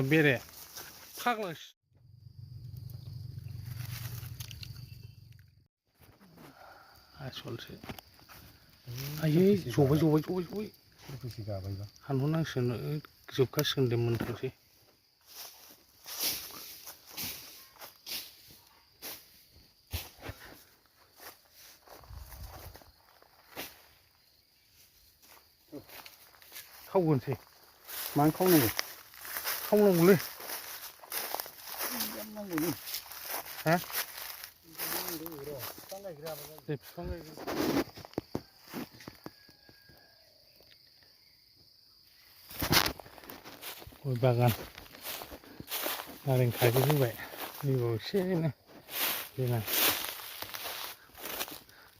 बेरे फाग्ला आसलसो आयै जबाय हानहरनांसिगोन जोबखासिगोन दे मोनथोंसै खावगोनसै मानो खावनांगौ खावनांगौलै हा दे बिफां गायगोन गय बागान नारें खाजि होबाय नैबाव एसेनो देनां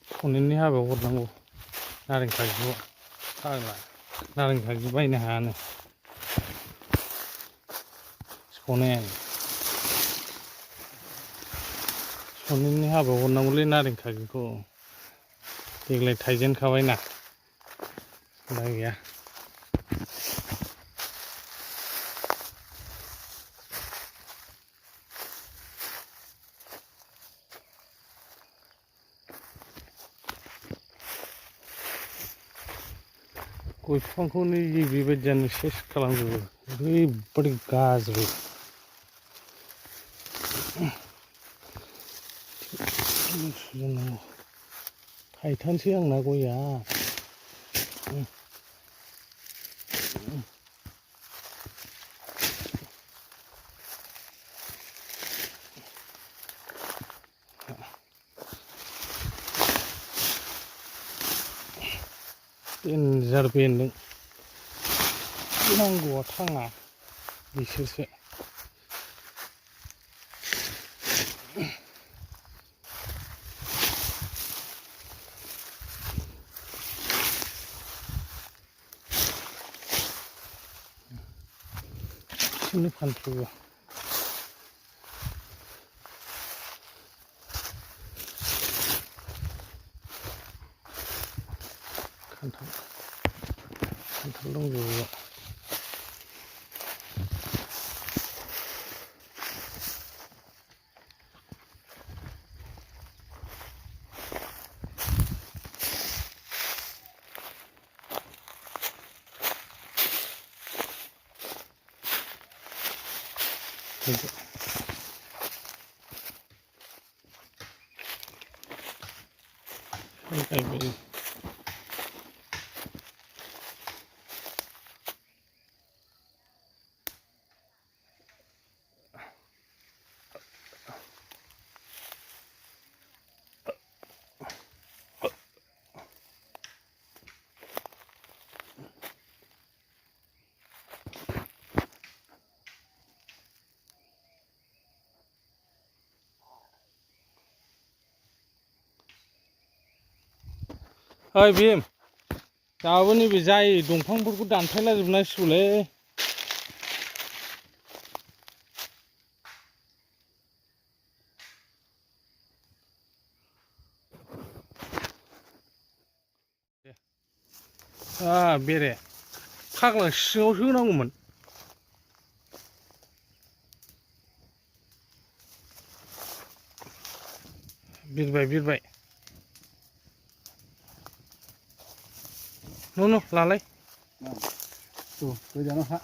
सनेननि हाबायाव हरनांगौ नारें खाजिखौ फाग्ला नारें खाजि बायनो हायानो सनेननि हाबायाव हरनांगौलै नारें खाजिखौ देग्लाय थाइजेनखाबायना दा गैया गय बिफांखौ नै बेबायदियानो सेस खालामजोबो ओरैबादि गाज्रि थाइथानसै आंना गया देन्जार बेन्दों नांगौआ थाङा बिसोरसो बिसोरनो फानफ्रोबो खान्थाल दंजोबो गायबाय ओइ भीम दाबो नैबे जाय दंफांफोरखौ दानफायला जोबनांसिगौलै बेरे फाग्ला सिङावसो होनांगौमोन बिरबाय न' लालाय गोजानाव हा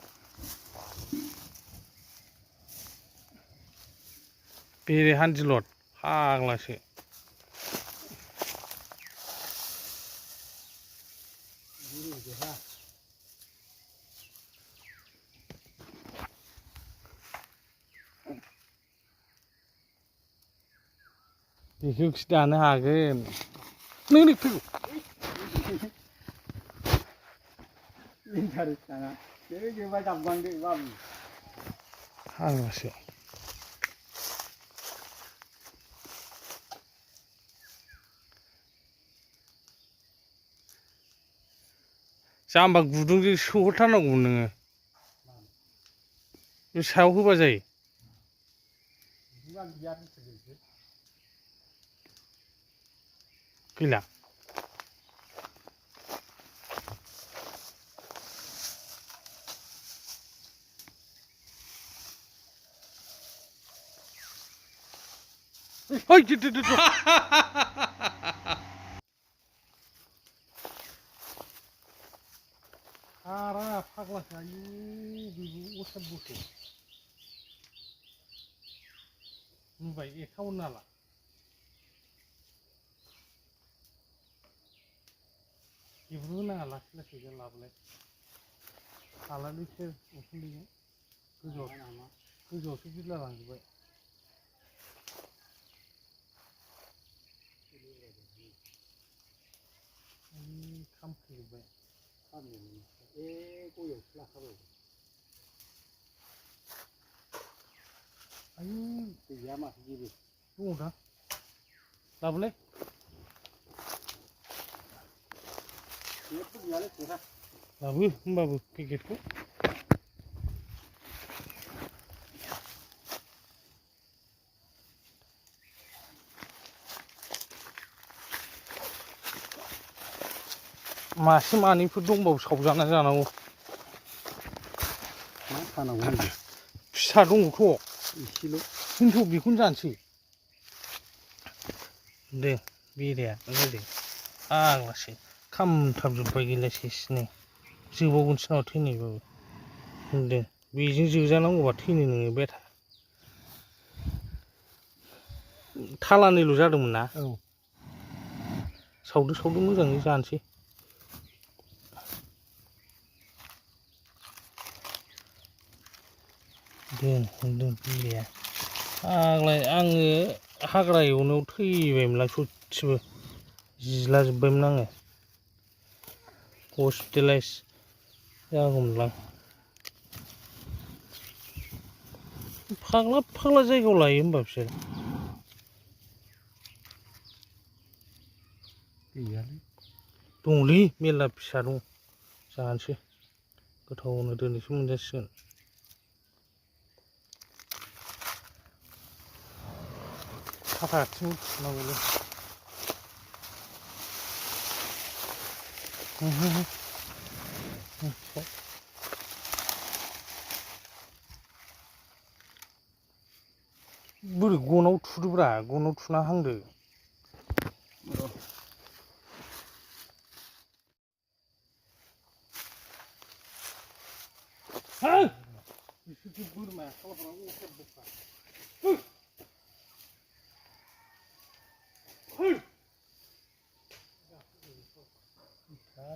बेरे हान्दिलर फाग्लासो बेखौखि दानो हागोन नों फैगौ फाग्लासो जाम्बा गुदुंजों सोहरथारनांगौमोन नोङो बे सायाव होबा जायो गैला ओइ हारा फाग्लासो आयु बेबो असाद बुस्थु नुबाय एकाउन्ट नाला बेफोरबो नाङा लासै लासै जों लाबोलाय हालालैसो उखुन्दैजों गोजौआवसो बिरला लांजोब्बाय खामफैजोब्बाय गयावसो लाखाबाय आयु गैया माथो जेबो दङदां लाबोलाय लाबो होमबाबो पेकेटखौ मासे मानैफोर दंबावो सावजाना जानांगौ मा खानांगौ फिसा दङथ' एसेल' खिन्थु बेखौनो जानोसै दे बेराया ओंखायदे आग्लासो खामथाबजोब्बाय गैला सेसनो जोबावगोनसो नामा थैनायबाबो दे बेजों जोजानांगौबा थैनो नोङो बेथा थालानैल' जादोंमोन ना औ सावदो मोजाङै जानोसै दोन बिलाया आग्लाय आङो हाग्रा एवनायाव थैबायमोनलां सदसेबो जिलाजोब्बायमोन आङो हस्पिटेलाइज जागौमोनलां फाग्ला जायगायाव लायो होमबा बिसोर गैयालै दंलै मेरला फिसा दं जानोसै गोथावनो दिनैसो मोनजासिगोन खाथा आथिं थुनांगौलै बोरै गनाव थुदोब्रा गनाव थुना हांदो बोरमाया खालामनांगौ असाद बुस्थु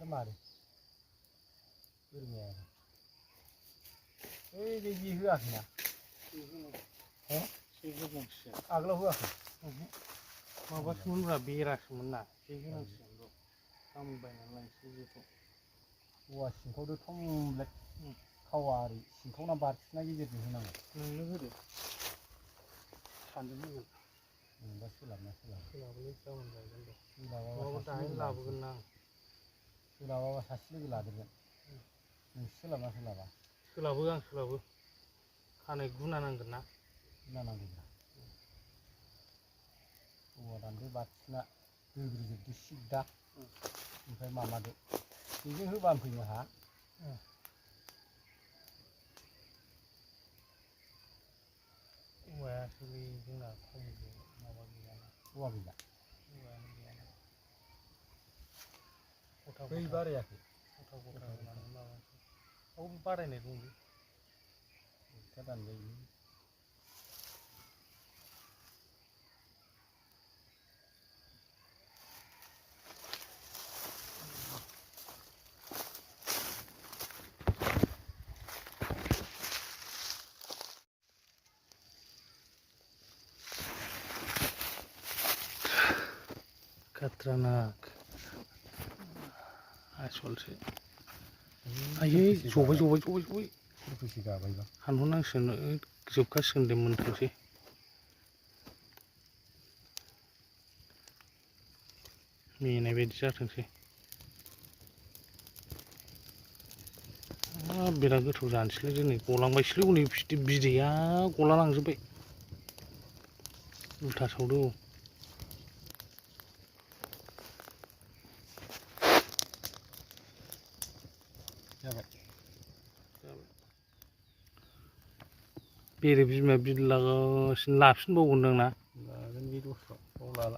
मारो बोरमाया ओइ बे होआखैना आगोलाव होआखै माबासोमोनब्रा बेरासोमोन ना जे होनांसिगोन गाबोन बायनानै लायनोसै जेखौ औवा सिंखावदो थंब्लेट थावा ओरै सिंखावना बारसिना गेजेरजों होनांगौ नोंनो होदो सानजों होगोन नोंबा सोलाबोलै गाबोन लायगोन दे सोलाबाबा दाहायनो लाबोगोन ना आं सोलाबाबा सासे लोगो लादेरगोन नोंसो सोलाबना सोलाबा आं सोलाबो खानाय गुना नांगोन ना गुना नांगौब्रा औवा दानदो बारसिना होग्रोजोबदो सिद्दा ओमफ्राय माबादो बेजों होबानो फैनो हा औवायासो बे जोंना खमजों माबा गैयाना औवा गैला औवायानो गैयाना बै बारायाखै गथा होनानै माबानोसै औ बारायनाय दंलै दा दानजायो खतरनाक आसलसो आयै जबाय हानहरनांसिगोन जोबखासिगोन दे मोनथोंसै मेनाय बायदि जाथोंसै बिराद गोथाव जानोसैलै दिनै गलांबायसैलै हनै बिदैया गला लांजोब्बाय उल्था सावदो बेरे बिमाया बिरलागासिनो लाफिनबावगोनदां ना लागोन दस्रा बाव लाला